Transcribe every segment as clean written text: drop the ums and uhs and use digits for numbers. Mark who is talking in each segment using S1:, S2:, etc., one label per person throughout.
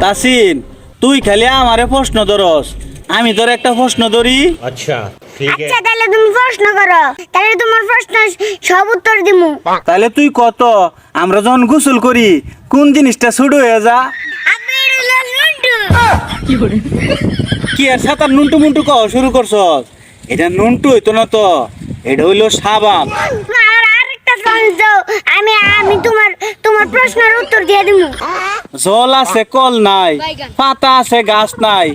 S1: তাসিন, তুই খালি আমারে প্রশ্ন ধরস, আমি তোর একটা প্রশ্ন ধরি।
S2: अच्छा ठीक है।
S3: আচ্ছা তাহলে তুমি প্রশ্ন করো, তাহলে তোমার প্রশ্ন সব উত্তর দিমু।
S1: তাহলে তুই কত, আমরা যখন গোসল করি কোন জিনিসটা ছোট হয়ে যা?
S3: আব্বা এটা হলো নুন্টু।
S1: কি আর সাতার নুনটু মুন্টু কহ শুরু করছস? এটা নুনটু হইতো না তো, এটা হইলো সাবান।
S3: আর আরেকটা প্রশ্ন দাও, আমি আমি তোমার তোমার প্রশ্নের উত্তর দিয়ে দিমু।
S1: জল আছে কল নাই, পাতা আছে গাছ নাই,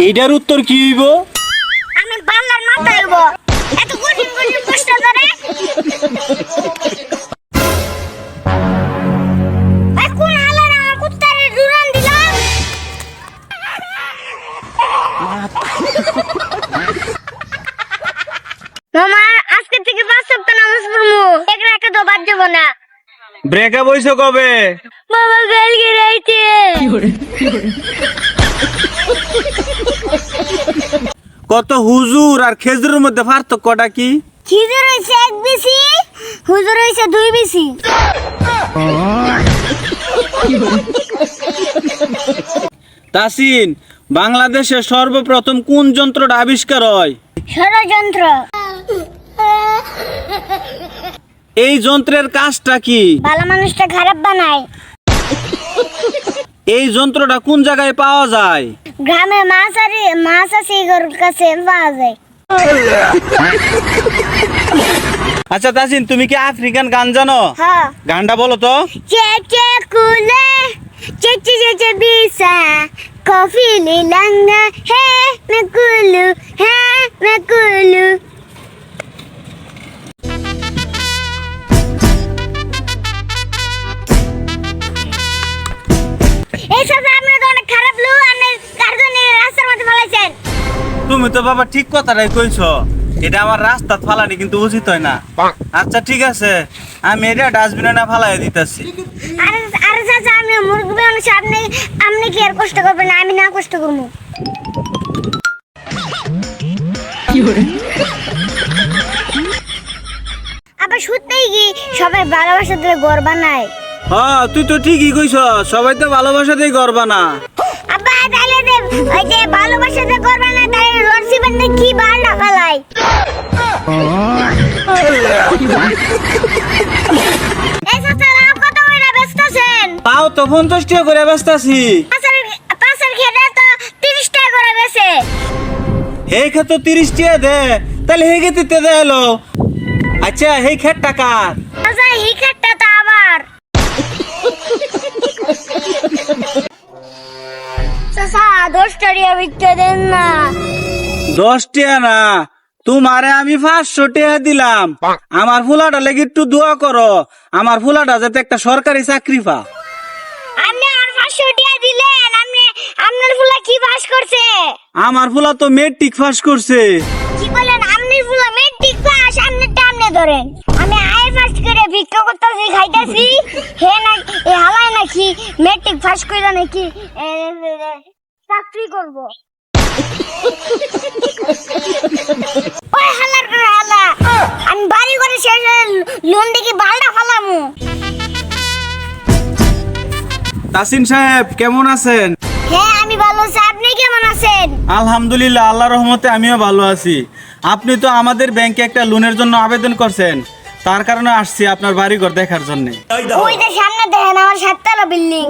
S1: এইটার উত্তর কি হইব?
S3: আমি বাংলার মাথায় হইব। এত কঠিন কঠিন প্রশ্ন ধরে কোন আলার আমার কুত্তারে দুরান দিলাম। মামা আজকে থেকে 5 সপ্তাহ নামাজ পড়মু, এক রাতে তো বাদ দেব না।
S1: ব্রেকআপ হইছে কবে?
S3: বাবা কালকে রাইতে।
S1: কত হুজুর আর খেজুরের মধ্যে পার্থক্যটা কি?
S3: খিজুর হইছে 1 বিসি, হুজুর হইছে 2 বিসি।
S1: তাসিন, বাংলাদেশে সর্বপ্রথম কোন যন্ত্রটা আবিষ্কার হয়?
S3: ষড়যন্ত্র।
S1: এই যন্ত্রের কাজটা কি?
S3: ভালো মানুষটা খারাপ বানায়।
S1: এই যন্ত্রটা কোন জায়গায় পাওয়া যায়?
S3: গ্রামে মাছ আছে এগুলোর কাছে পাওয়া যায়।
S1: আচ্ছা তাসিন, তুমি কি আফ্রিকান গান জানো?
S3: হ্যাঁ।
S1: গানটা বলো তো।
S3: চেচে কুলে চেচে চেচে বিসা কফি লিলাঙ্গা হে মেকুলু হে মেকুলু। এই সাথে আপনি তো অনেক খারাপ লোক, আপনি কার জন্য রাস্তার মধ্যে ফেলাইছেন?
S1: তুমি তো বাবা ঠিক কথাটাই কইছো, এটা আমার রাস্তা ফালানি কিন্তু উচিত হয় না। আচ্ছা ঠিক আছে, আমি এটা ডাস্টবিনে না ফালাই দিতেছি।
S3: আরে আরে চাচা, আমি মুরগি বানাচ্ছি, আপনি আপনি কি আর কষ্ট করবেন না? আমি না কষ্ট করবো। আবার শুনতেই কি সবাই ভালোবাসা দিয়ে ঘর বানায়?
S1: হ্যাঁ তুই তো ঠিকই কইছ, সবাই তো ভালোবাসাতেই করবা না।
S3: আব্বা তাহলে ওই যে ভালোবাসা দিয়ে ঘর বানায়, তাহলে রসি বান্ধে কি বাড়া ফেলায়? এই চাচা লাভ কত করে ব্যস্ত আছেন?
S1: তাও তো 50 টাকা করে ব্যস্ত আছি।
S3: পাশের খেতে তো 30 টাকা করে বেচে।
S1: এই খেত 30 টাকা দে, তাহলে হে খেতে দে এলো। আচ্ছা এই খেত টাকা
S3: আচ্ছা এই খেতটা তো আবার চাচা 10 টাকা বিক্রি দেন না।
S1: 10 টাকা না, তোমারে আমি 500 টাকা দিলাম। আমার ফুলাটা লাগি একটু দোয়া করো, আমার ফুলাটা যাতে একটা সরকারি চাকরি পা।
S3: আপনি আর 500 টাকা দিলেন, আপনি আপনার ফুলা কি পাস করছে?
S1: আমার ফুলা তো মেট্রিক পাস করছে।
S3: কি বলেন? আপনার ফুলা মেট্রিক পাস, আপনারটা আপনি ধরেন। আমি আই পাস করে ভিক্ষা করতেছি, খাইতেছি, হে না এ হালাই নাকি মেট্রিক পাস কইরা নাকি চাকরি করব। ওই হালার করে হালা, আমি বাড়ি করে শেষ লোন দেখি বালটা ফালামু।
S1: তাসিন সাহেব কেমন আছেন?
S3: হ্যাঁ আমি ভালো আছি, আপনি কেমন আছেন?
S1: আলহামদুলিল্লাহ, আল্লাহর রহমতে আমিও ভালো আছি। আপনি তো আমাদের ব্যাংকে একটা লোনের জন্য আবেদন করছেন, তার কারণে আসছি আপনার বাড়িঘর দেখার জন্য।
S3: ওই যে সামনে দেখেন আমার 7 তলা বিল্ডিং।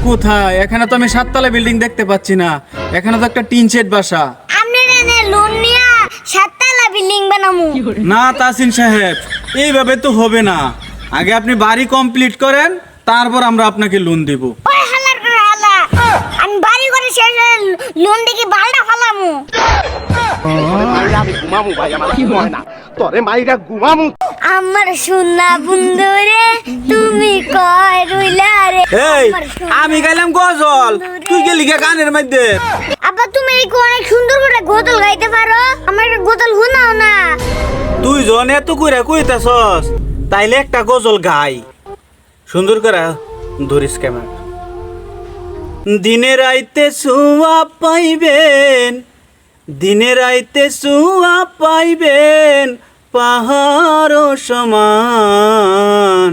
S1: কোথায়? এখানে তো আমি 7 তলা বিল্ডিং দেখতে পাচ্ছি না, এখানে তো একটা টিন শেড বাসা।
S3: আপনি এনে লোন নিয়া 7 তলা বিল্ডিং বানামু?
S1: না তাসিন সাহেব, এইভাবে তো হবে না। আগে আপনি বাড়ি কমপ্লিট করেন, তারপর আমরা আপনাকে লোন দেব।
S3: ওই হালার করে হালা, আমি বাড়ি করে শেষ লোন দেখি বালটা ফালামু। আমার সোনা বন্ধুরে তুমি কয় রইলা রে।
S1: এই আমি গাইলাম গজল, তুই গেলি কে গানের মধ্যে?
S3: আব্বা তুমি এই অনেক সুন্দর করে গজল গাইতে পারো, আমার একটা গজল শোনাও না।
S1: তুই জন এত করে কইতাছস, তাইলে একটা গজল গাই সুন্দর করে। ধরিস ক্যামেরা। দিনে রাইতে সুয়া পাইবেন, দিনে রাইতে সুয়া পাইবেন, পাহাড় সমান।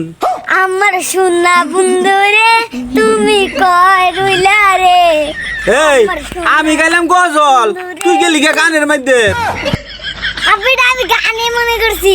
S3: আমার সোনা বন্ধুরে তুমি কয় রইলা রে।
S1: এই আমি গাইলাম গজল, তুই গেলি কে গানের মধ্যে?
S3: আমি গানে মনে করছি।